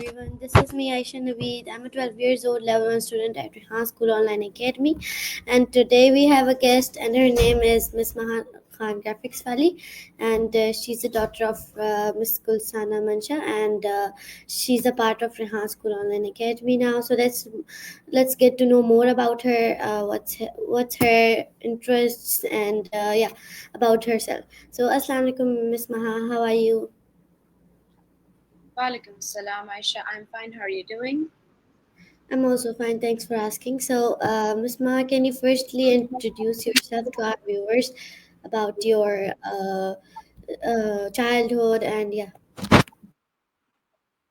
everyone. This is me, Ayesha. I'm a 12 years old level 1 student at Maha School Online Academy. And today we have a guest, and her name is Miss Maha Khan Graphicswali. And she's the daughter of Miss Kulsana Mancha. And she's a part of Rehan School Online Academy now. So let's get to know more about her, what's her interests, and about herself. So, Assalamu alaikum, Miss Maha. How are you? Walaikum salam, Aisha. I'm fine. How are you doing? I'm also fine. Thanks for asking. So, Ms. Ma, can you firstly introduce yourself to our viewers about your childhood and yeah.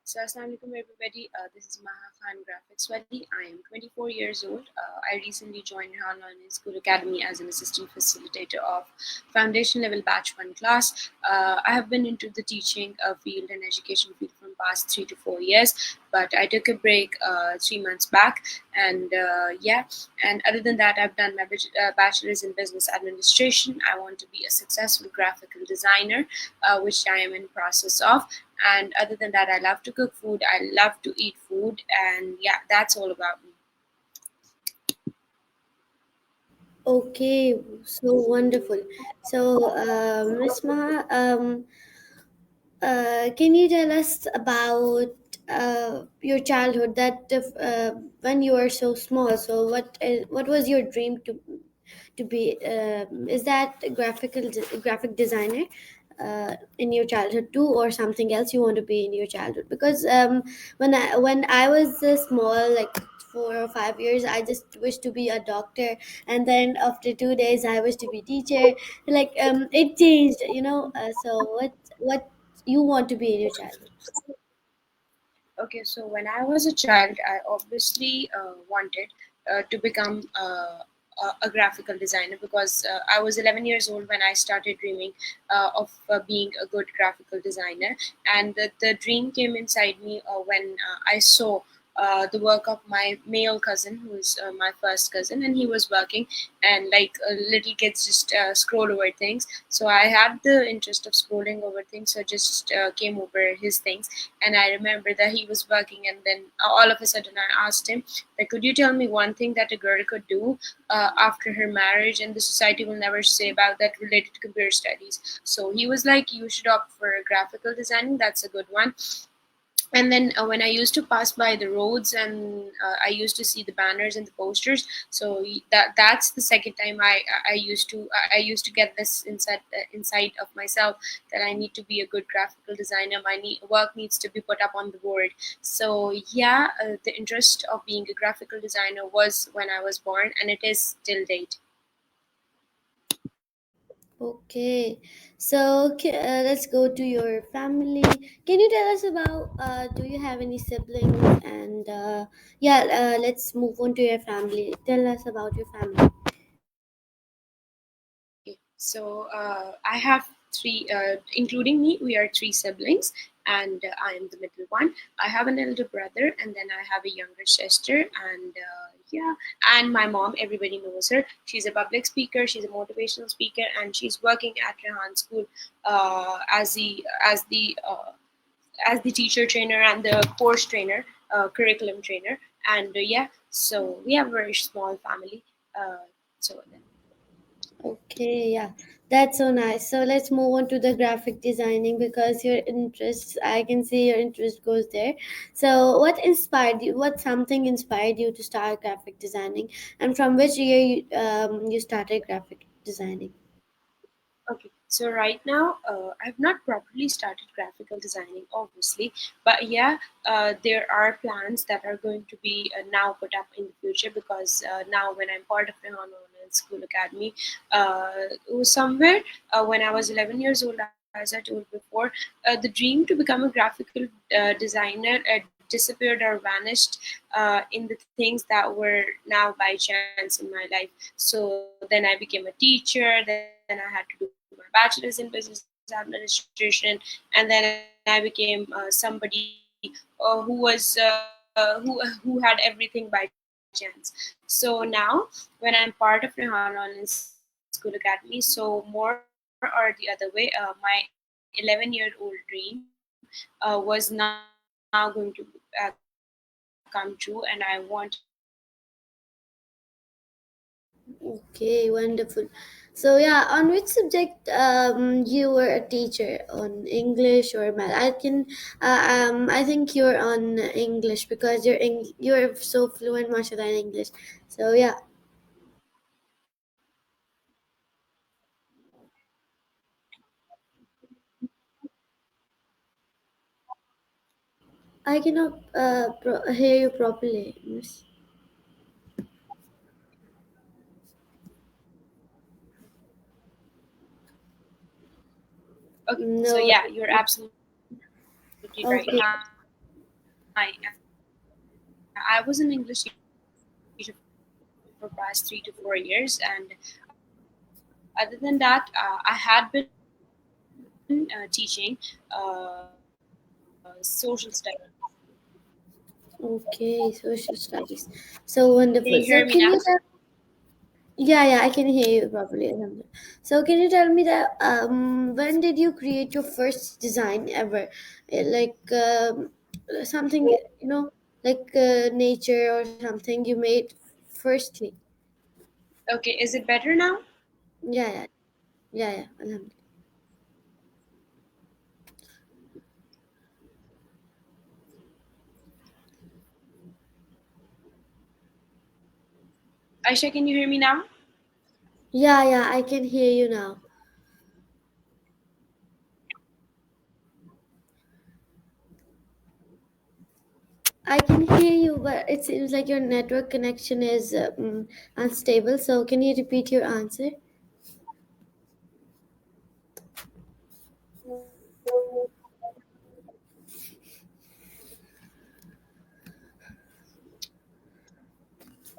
So, assalamu alaikum, everybody. This is Maha Khan Graphicswali. I am 24 years old. I recently joined Rehan Learning School Academy as an assistant facilitator of foundation level batch 1 class. I have been into the teaching field and education field from past 3 to 4 years, but I took a break 3 months back. And other than that, I've done my bachelor's in business administration. I want to be a successful graphical designer, which I am in process of. And other than that, I love to cook food, I love to eat food, and yeah, that's all about me. Okay, so wonderful. So, Ms. Ma, can you tell us about your childhood? That when you were so small, so what was your dream to be? Is that a graphic designer in your childhood too, or something else you want to be in your childhood? Because when I was small, like 4 or 5 years, I just wished to be a doctor, and then after 2 days, I wished to be teacher. Like it changed, you know. So what you want to be in your childhood? Okay, so when I was a child, I obviously wanted to become a graphical designer because I was 11 years old when I started dreaming of being a good graphical designer. And the dream came inside me when I saw the work of my male cousin, who is my first cousin, and he was working, and like little kids just scroll over things. So I had the interest of scrolling over things, so just came over his things. And I remember that he was working, and then all of a sudden I asked him that, could you tell me one thing that a girl could do after her marriage and the society will never say about that related to computer studies? So he was like, you should opt for graphical designing, that's a good one. And then when I used to pass by the roads, and I used to see the banners and the posters, so that's the second time I used to get this inside of myself, that I need to be a good graphical designer. Work needs to be put up on the board. So yeah, the interest of being a graphical designer was when I was born, and it is till date. Okay, so let's go to your family. Can you tell us about do you have any siblings? And let's move on to your family. Tell us about your family. Okay, so I have three, including me, we are three siblings, and I am the middle one. I have an elder brother, and then I have a younger sister, and yeah, and my mom. Everybody knows her. She's a public speaker. She's a motivational speaker, and she's working at Rehan School as the teacher trainer and the course trainer, curriculum trainer, and yeah. So we have a very small family. So Okay, yeah, that's so nice. So let's move on to the graphic designing because your interests, I can see your interest goes there. So what inspired you? What something inspired you to start graphic designing, and from which year you started graphic designing? Okay, so right now, I've not properly started graphical designing, obviously, but yeah, there are plans that are going to be now put up in the future, because now when I'm part of the Online School Academy, it was somewhere when I was 11 years old, as I told before, the dream to become a graphical designer disappeared or vanished in the things that were now by chance in my life. So then I became a teacher, then I had to do my bachelor's in business administration, and then I became somebody who had everything by chance. So now, when I'm part of Rehan Online School Academy, so more or the other way, my 11-year-old dream was not to become a graphical designer, but yeah, now going to come true, and I wanted to become a graphic designer. Okay, wonderful. So yeah, on which subject you were a teacher, on English or math? I think you're on English because you're so fluent, mashallah, in English. So yeah, I cannot hear you properly, miss. Okay, No. so yeah, you're absolutely right. Okay. I was an English teacher for past 3 to 4 years, and other than that, I had been teaching social studies. Okay, social studies. So wonderful. Can So you hear can me you now? tell? Yeah, yeah, I can hear you properly. Alhamdulillah. So can you tell me that when did you create your first design ever? Like something, like nature or something you made firstly. Okay, is it better now? Yeah, yeah, yeah, yeah. Alhamdulillah. Aisha, can you hear me now? Yeah, yeah, I can hear you now. I can hear you, but it seems like your network connection is unstable. So can you repeat your answer?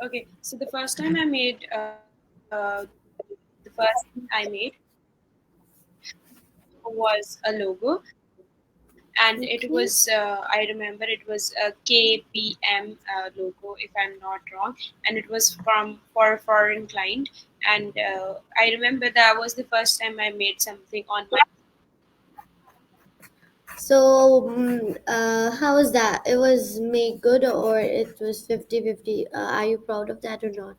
Okay, so the first time I made, the first thing I made was a logo, and it Okay. was, I remember it was a KPM logo, if I'm not wrong, and it was from for a foreign client. And I remember that was the first time I made something on my. So, how was that? It was made good or it was 50-50? Are you proud of that or not?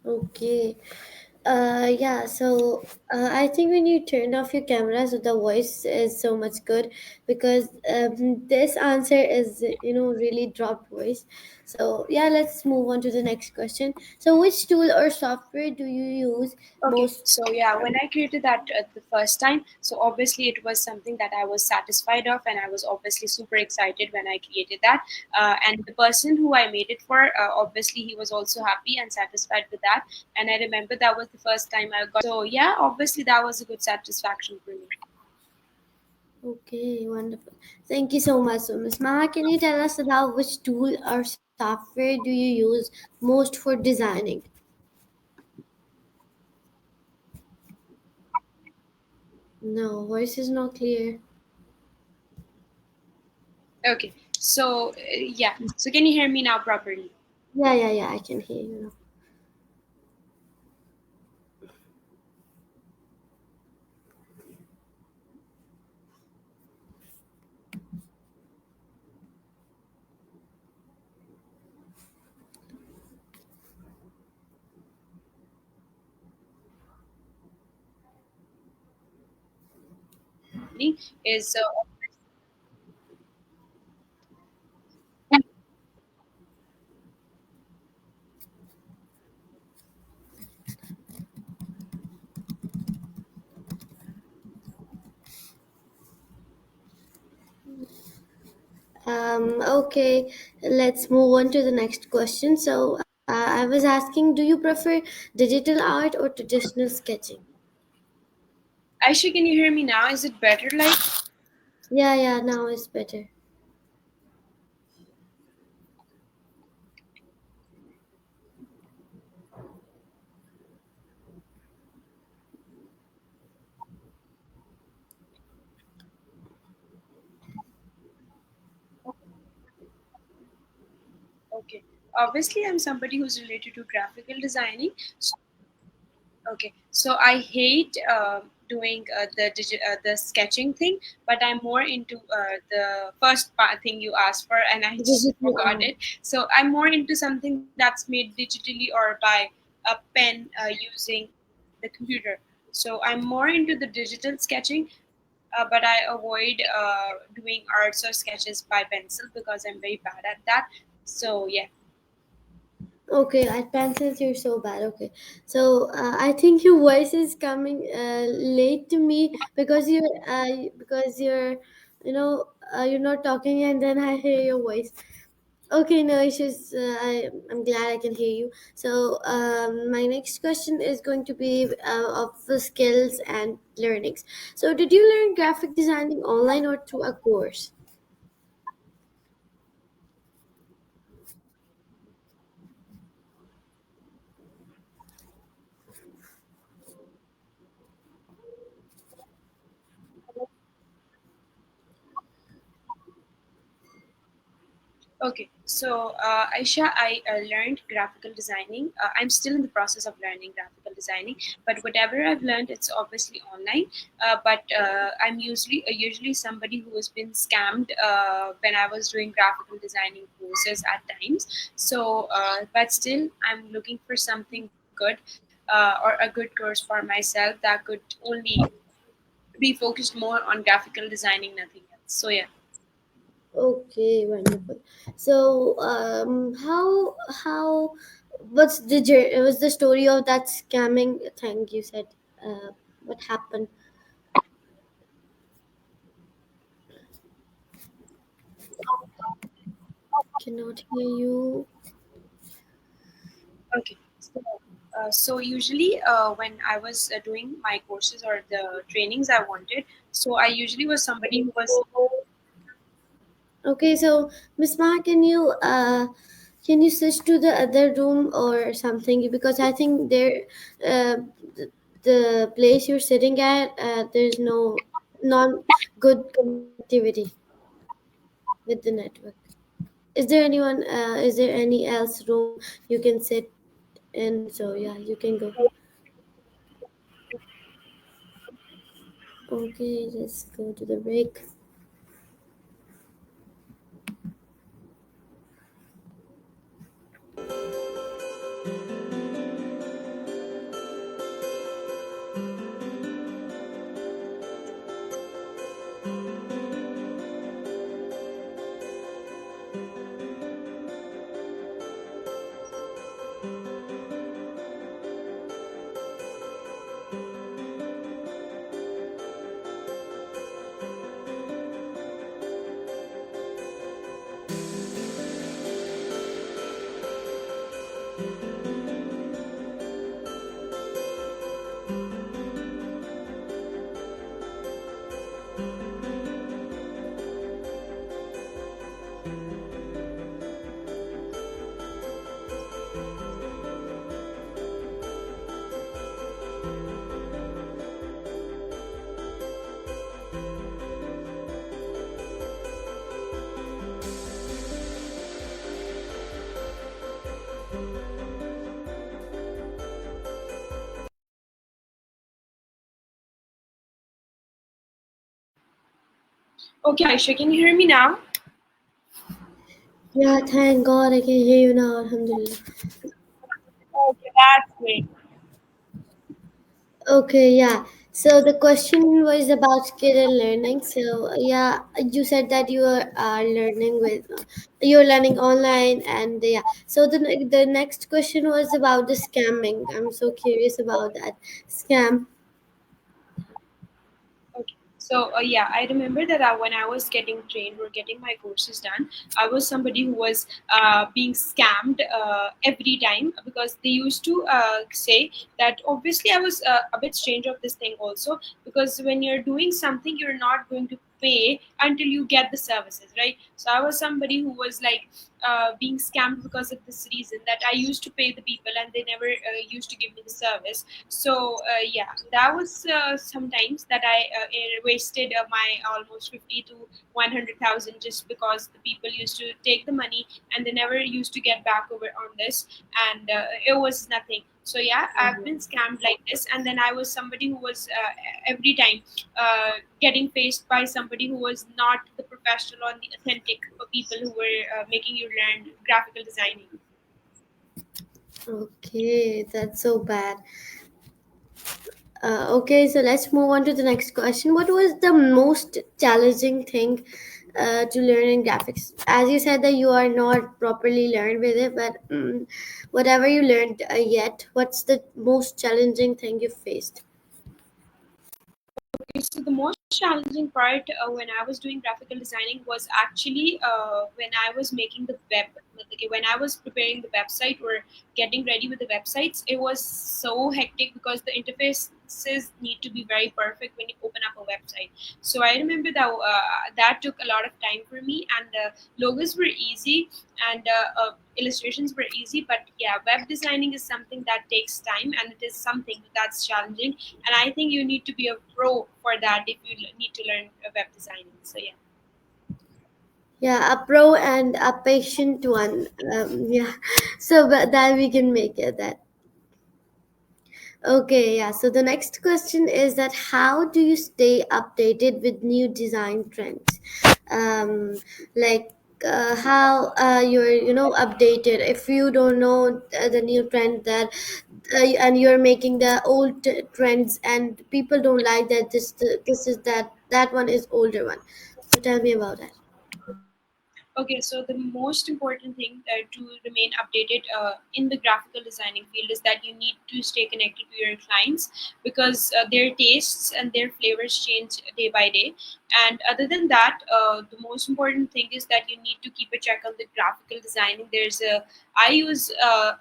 Okay. Yeah, so I think when you turned off your camera, so the voice is so much good because this answer is, really dropped voice. So, yeah, let's move on to the next question. So, which tool or software do you use Okay, most? so yeah, when I created that the first time, so obviously it was something that I was satisfied of, and I was obviously super excited when I created that. And the person who I made it for, obviously he was also happy and satisfied with that. And I remember that was the first time I got. So yeah, obviously that was a good satisfaction for me. Okay, wonderful. Thank you so much. So, Miss Maha, can you tell us about which tool or software do you use most for designing? No, voice is not clear. Okay, so yeah, so can you hear me now properly? Yeah, yeah, yeah, I can hear you now. Is Okay, let's move on to the next question. So, I was asking, do you prefer digital art or traditional sketching? Aisha, can you hear me now? Is it better? Like, Yeah, yeah, now it's better. Okay. Obviously, I'm somebody who's related to graphical designing. Okay, so I hate doing the sketching thing, but I'm more into the first thing you asked for, and I just Digital forgot art. it. So I'm more into something that's made digitally or by a pen using the computer. So I'm more into the digital sketching, but I avoid doing arts or sketches by pencil because I'm very bad at that. So yeah. Okay, at pencils you're so bad. Okay, so I think your voice is coming late to me because you're you're not talking and then I hear your voice. Okay, no issues. I'm glad I can hear you. So my next question is going to be of the skills and learnings. So did you learn graphic designing online or through a course? Okay, so Aisha, I learned graphical designing. I'm still in the process of learning graphical designing, but whatever I've learned, it's obviously online. But I'm usually somebody who has been scammed when I was doing graphical designing courses at times. So, but still, I'm looking for something good or a good course for myself that could only be focused more on graphical designing, nothing else. So yeah. Okay, wonderful. So, how what's the story of that scamming thing you said? What happened? Cannot hear you. Okay. So usually when I was doing my courses or the trainings I wanted, so I usually was somebody who was Okay, so Miss Maha, can you switch to the other room or something? Because I think the place you're sitting at there's no non good connectivity with the network. Is there anyone? Is there any else room you can sit in? So yeah, you can go. Okay, let's go to the break. okay. Aisha, can you hear me now? Yeah, thank God I can hear you now. Alhamdulillah. Okay, that's great. Okay, yeah. So the question was about skill and learning. So yeah, you said that are learning with you're learning online, and yeah. So the next question was about the scamming. I'm so curious about that scam. Okay. So yeah, I remember that when I was getting trained or getting my courses done, I was somebody who was being scammed every time because they used to say that obviously I was a bit strange of this thing also because when you're doing something, you're not going to pay until you get the services, right? So I was somebody who was like being scammed because of this reason, that I used to pay the people and they never used to give me the service. So yeah, that was sometimes that I wasted my almost 50 to 100,000 just because the people used to take the money and they never used to get back over on this, and it was nothing. So yeah, I've been scammed like this, and then I was somebody who was every time getting faced by somebody who was not the professional or the authentic people who were making you learn graphical designing. Okay, that's so bad. Okay, so let's move on to the next question. What was the most challenging thing to learn in graphics? As you said that you are not properly learned with it, but whatever you learned yet, what's the most challenging thing you faced? Okay, so the most challenging part when I was doing graphical designing was actually when I was making the web. Okay, when I was preparing the website or getting ready with the websites, it was so hectic because the interfaces need to be very perfect when you open up a website. So I remember that that took a lot of time for me, and logos were easy, and illustrations were easy. But yeah, web designing is something that takes time, and it is something that's challenging, and I think you need to be a pro for that if you need to learn web designing. So yeah. Yeah, a pro and a patient one. Yeah, so but that we can make it that. Okay, yeah. So the next question is that how do you stay updated with new design trends? Um, like how you're updated if you don't know the new trend that and you're making the old trends and people don't like that this is that one is older one. So tell me about that. Okay, so the most important thing to remain updated in the graphical designing field is that you need to stay connected to your clients, because their tastes and their flavors change day by day. And other than that, the most important thing is that you need to keep a check on the graphical designing. I use a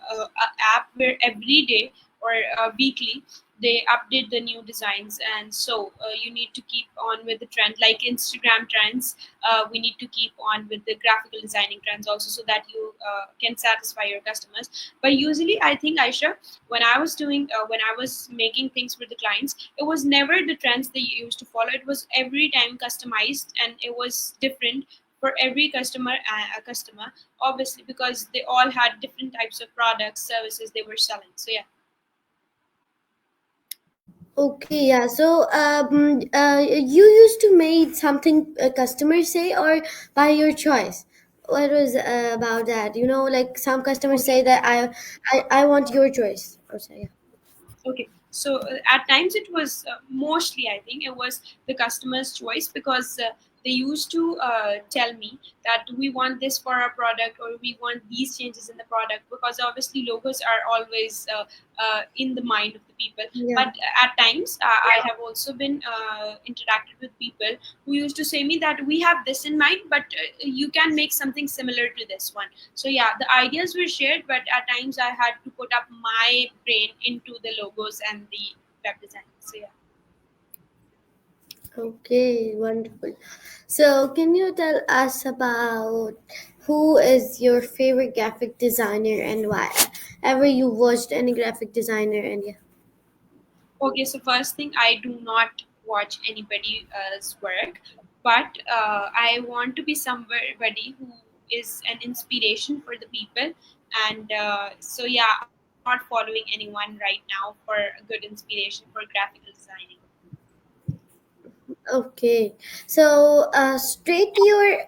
app where every day or weekly they update the new designs, and so you need to keep on with the trend, like Instagram trends. We need to keep on with the graphical designing trends also, so that you can satisfy your customers. But usually I think, Aisha, when I was making things for the clients, it was never the trends they used to follow. It was every time customized, and it was different for every customer, obviously, because they all had different types of products, services they were selling. So yeah. Okay, yeah. So, you used to make something customers say or by your choice. What was about that? Like some customers Okay. say that I want your choice. Or say, yeah. Okay, so at times it was mostly, I think it was the customer's choice, because they used to tell me that we want this for our product, or we want these changes in the product, because obviously logos are always in the mind of the people. Yeah. But at times I have also been interacted with people who used to say me that we have this in mind, but you can make something similar to this one. So yeah, the ideas were shared, but at times I had to put up my brain into the logos and the web design. So yeah. Okay, wonderful. So, can you tell us about who is your favorite graphic designer and why? Ever you watched any graphic designer and yeah. Okay, so first thing, I do not watch anybody else's work, but I want to be somebody who is an inspiration for the people. And so yeah, I'm not following anyone right now for a good inspiration for graphical designing. Okay, so straight your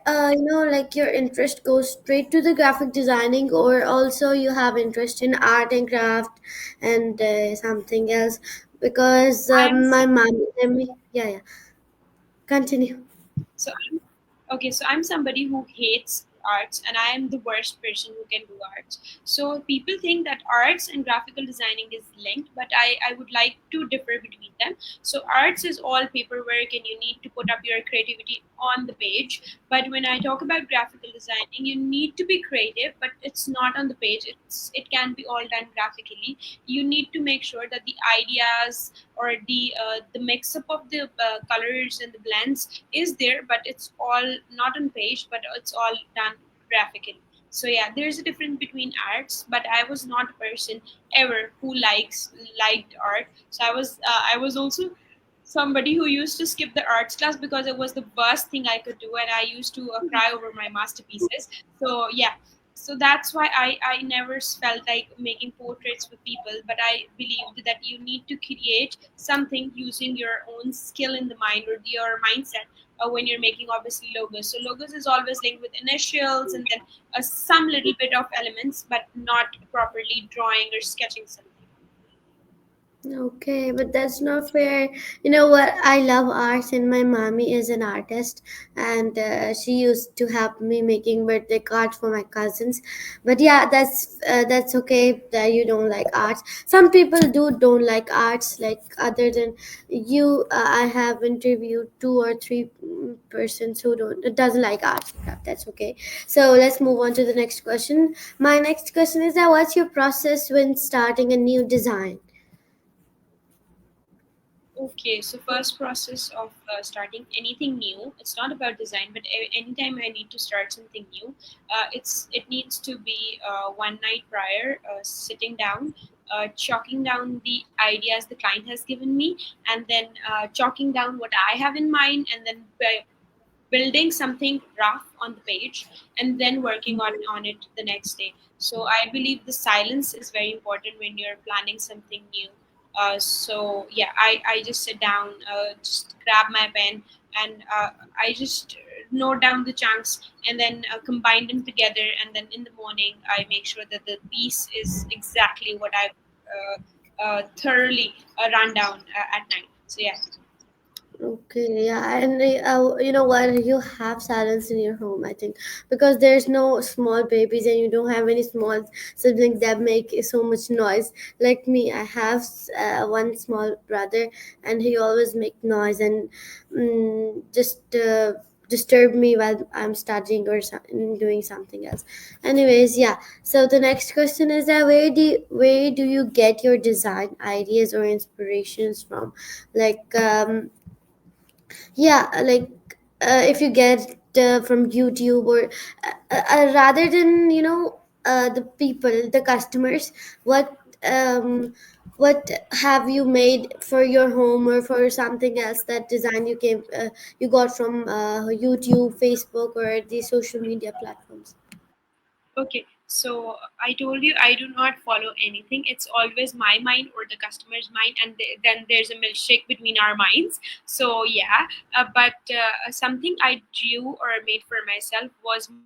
like your interest goes straight to the graphic designing, or also you have interest in art and craft and something else because I'm my mom yeah, yeah, continue. So I'm okay. So I'm somebody who hates arts, and I am the worst person who can do arts. So people think that arts and graphical designing is linked, but I would like to differ between them. So arts is all paperwork and you need to put up your creativity on the page. But when I talk about graphical designing, you need to be creative, but it's not on the page. It can be all done graphically. You need to make sure that the ideas or the mix up of the colors and the blends is there, but it's all not on page, but it's all done graphically. So yeah, there's a difference between arts, but I was not a person ever who liked art. So I was also somebody who used to skip the arts class because it was the worst thing I could do, and I used to cry over my masterpieces. So yeah, so that's why I never felt like making portraits with people, but I believed that you need to create something using your own skill in the mind or your mindset when you're making obviously logos. So logos is always linked with initials and then some little bit of elements, but not properly drawing or sketching something. Okay, but that's not fair. You know what? I love arts, and my mommy is an artist, and she used to help me making birthday cards for my cousins. But yeah, that's okay that you don't like arts. Some people don't like arts. Like other than you, I have interviewed two or three persons who don't doesn't like arts. Yeah, that's okay. So let's move on to the next question. My next question is that what's your process when starting a new design? Okay, so first process of starting anything new, it's not about design, but anytime I need to start something new, it needs to be one night prior, sitting down, chalking down the ideas the client has given me, and then chalking down what I have in mind, and then building something rough on the page and then working on it the next day. So I believe the silence is very important when you're planning something new. So yeah, I just sit down, just grab my pen, and I just note down the chunks and then combine them together, and then in the morning I make sure that the piece is exactly what I've thoroughly run down at night. So yeah. Okay, yeah, and you know what? You have silence in your home, I think, because there's no small babies and you don't have any small siblings that make so much noise. Like me, I have one small brother, and he always make noise and just disturb me while I'm studying or doing something else. Anyways, yeah. So the next question is that where do you get your design ideas or inspirations from? Like yeah, like if you get from YouTube or rather than the people, the customers, what what have you made for your home or for something else, that design you got from YouTube, Facebook, or the social media platforms? Okay, so I told you I do not follow anything. It's always my mind or the customer's mind, and then there's a milkshake between our minds. So yeah, but something I drew or made for myself was my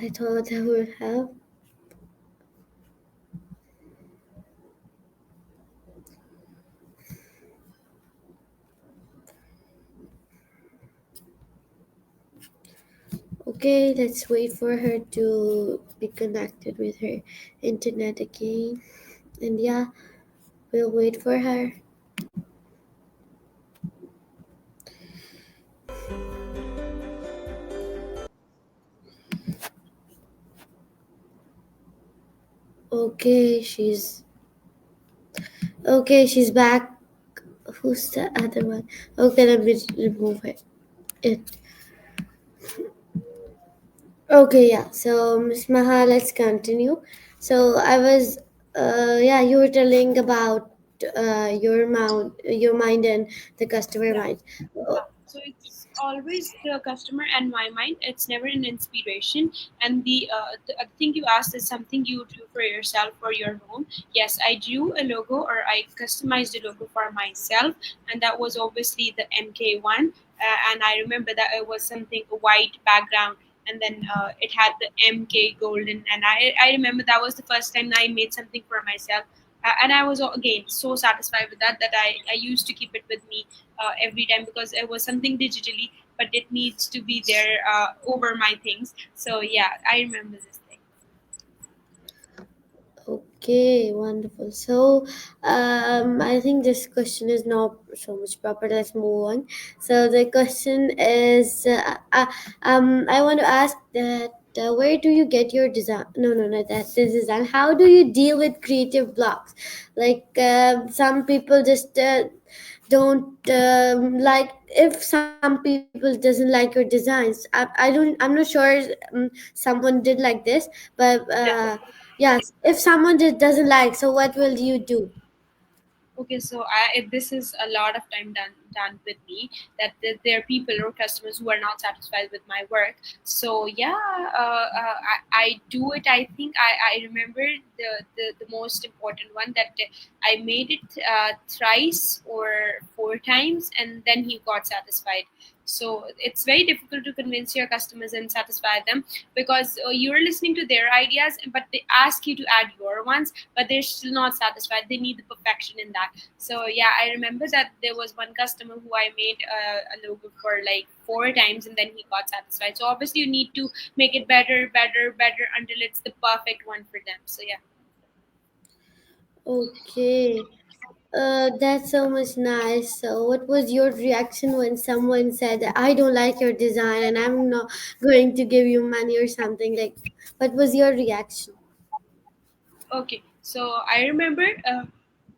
I thought I would have. Okay, let's wait for her to be connected with her internet again. And yeah, we'll wait for her. Okay, she's back. Who's the other one? Okay, let me remove it. Okay, yeah. So Miss Maha, let's continue. So I was, yeah, you were telling about. your mind and the customer Yeah. mind. Oh, So it's always the customer and my mind. It's never an inspiration. And the thing you asked is something you do for yourself or your home. Yes, I drew a logo or I customized a logo for myself, and that was obviously the MK one. And I remember that it was something a white background, and then it had the MK golden. And I remember that was the first time I made something for myself. And I was again so satisfied with that that I used to keep it with me every time because it was something digitally, but it needs to be there over my things. So yeah, I remember this thing. okay, wonderful. So, I think this question is not so much proper. Let's move on. So the question is, I want to ask that where do you get your design? No, no, no, that's the design. How do you deal with creative blocks? Like some people just don't like, if some people doesn't like your designs. I don't. I'm not sure. Someone did like this, but yes, if someone just doesn't like, so what will you do? Okay, so this is a lot of time done with me that there are people or customers who are not satisfied with my work. So yeah, I do it. I think I remember the most important one that I made it thrice or four times, and then he got satisfied. So it's very difficult to convince your customers and satisfy them because you're listening to their ideas, but they ask you to add your ones, but they're still not satisfied. They need the perfection in that. So yeah, I remember that there was one customer who I made a logo for like four times, and then he got satisfied. So obviously you need to make it better, better, better until it's the perfect one for them. So yeah. Okay. That's so much nice. So, what was your reaction when someone said, "I don't like your design and I'm not going to give you money" or something like? What was your reaction? Okay, so I remember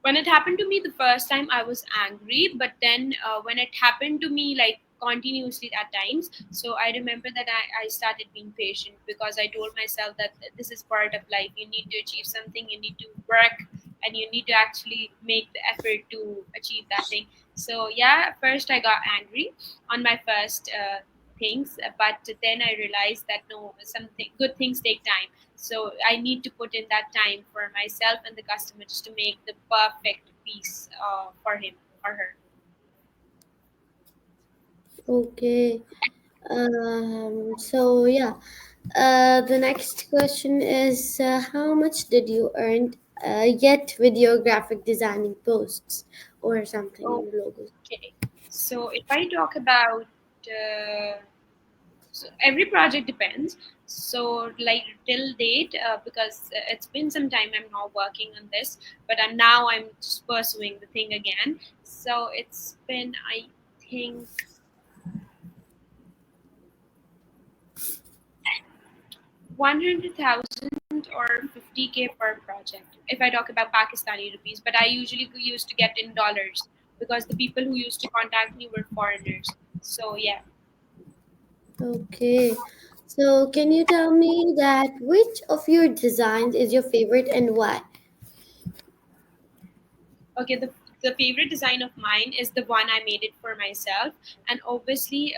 when it happened to me the first time, I was angry. But then when it happened to me like continuously at times, so I remember that I started being patient because I told myself that this is part of life. You need to achieve something, you need to work, and you need to actually make the effort to achieve that thing. So yeah, at first I got angry on my first things, but then I realized that no, something good things take time, so I need to put in that time for myself and the customer just to make the perfect piece for him or her. Okay. So yeah. The next question is, how much did you earn yet with your graphic designing posts or something in the logos? Okay. So if I talk about so every project depends. So like till date, because it's been some time I'm not working on this, but I'm just pursuing the thing again. So it's been I think 100,000 or 50K per project if I talk about Pakistani rupees, but I usually used to get in dollars because the people who used to contact me were foreigners. So yeah. Okay. So can you tell me that which of your designs is your favorite and why? Okay, the favorite design of mine is the one I made it for myself, and obviously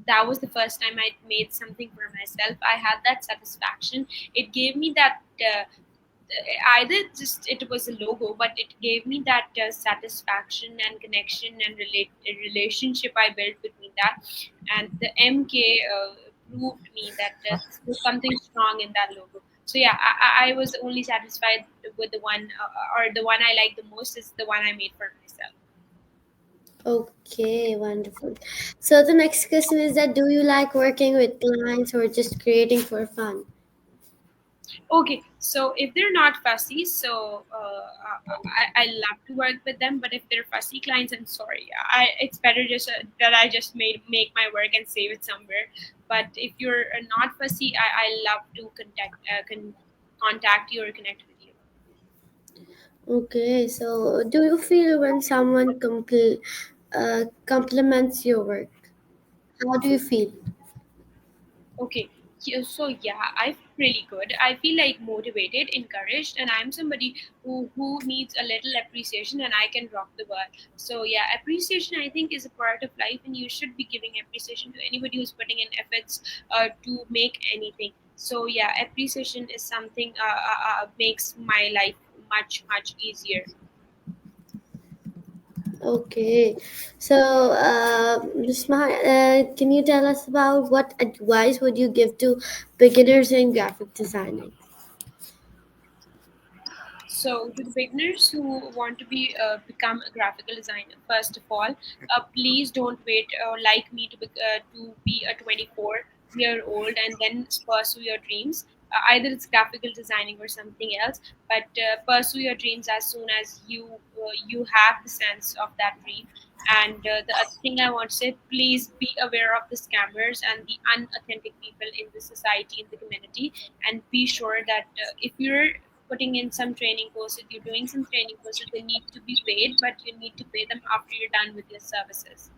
that was the first time I made something for myself. I had that satisfaction. It gave me that either just it was a logo, but it gave me that satisfaction and connection and relationship I built between that, and the MK proved me that there's something strong in that logo. So yeah, I was only satisfied with the one or the one I like the most is the one I made for myself. Okay, wonderful. So the next question is that, do you like working with clients or just creating for fun? Okay, so if they're not fussy, so I love to work with them. But if they're fussy clients, I'm sorry. It's better just that I just make my work and save it somewhere. But if you're not fussy, I love to contact you or connect with you. Okay, so do you feel when someone compliments your work? How do you feel? Okay, so yeah, I really good. I feel like motivated, encouraged, and I'm somebody who needs a little appreciation, and I can rock the world. So yeah, appreciation I think is a part of life, and you should be giving appreciation to anybody who's putting in efforts to make anything. So yeah, appreciation is something makes my life much easier. Okay, so Miss Maha, can you tell us about what advice would you give to beginners in graphic designing? So, to the beginners who want to become a graphical designer, first of all, please don't wait like me to be a 24-year-old and then pursue your dreams. Either it's graphical designing or something else, but pursue your dreams as soon as you have the sense of that dream. And the other thing I want to say, please be aware of the scammers and the unauthentic people in the society, in the community, and be sure that if you're putting in some training courses, you're doing some training courses, they need to be paid, but you need to pay them after you're done with your services.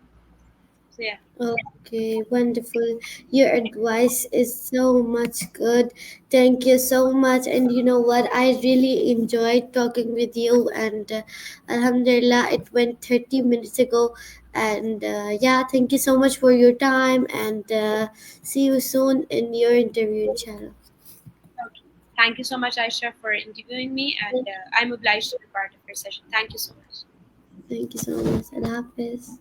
So yeah. Okay, wonderful. Your advice is so much good. Thank you so much. And you know what? I really enjoyed talking with you. And Alhamdulillah, it went 30 minutes ago. And yeah, thank you so much for your time. And see you soon in your interview, inshallah. Okay. Thank you so much, Aisha, for interviewing me, and I'm obliged to be part of your session. Thank you so much. Thank you so much. Allah Hafiz.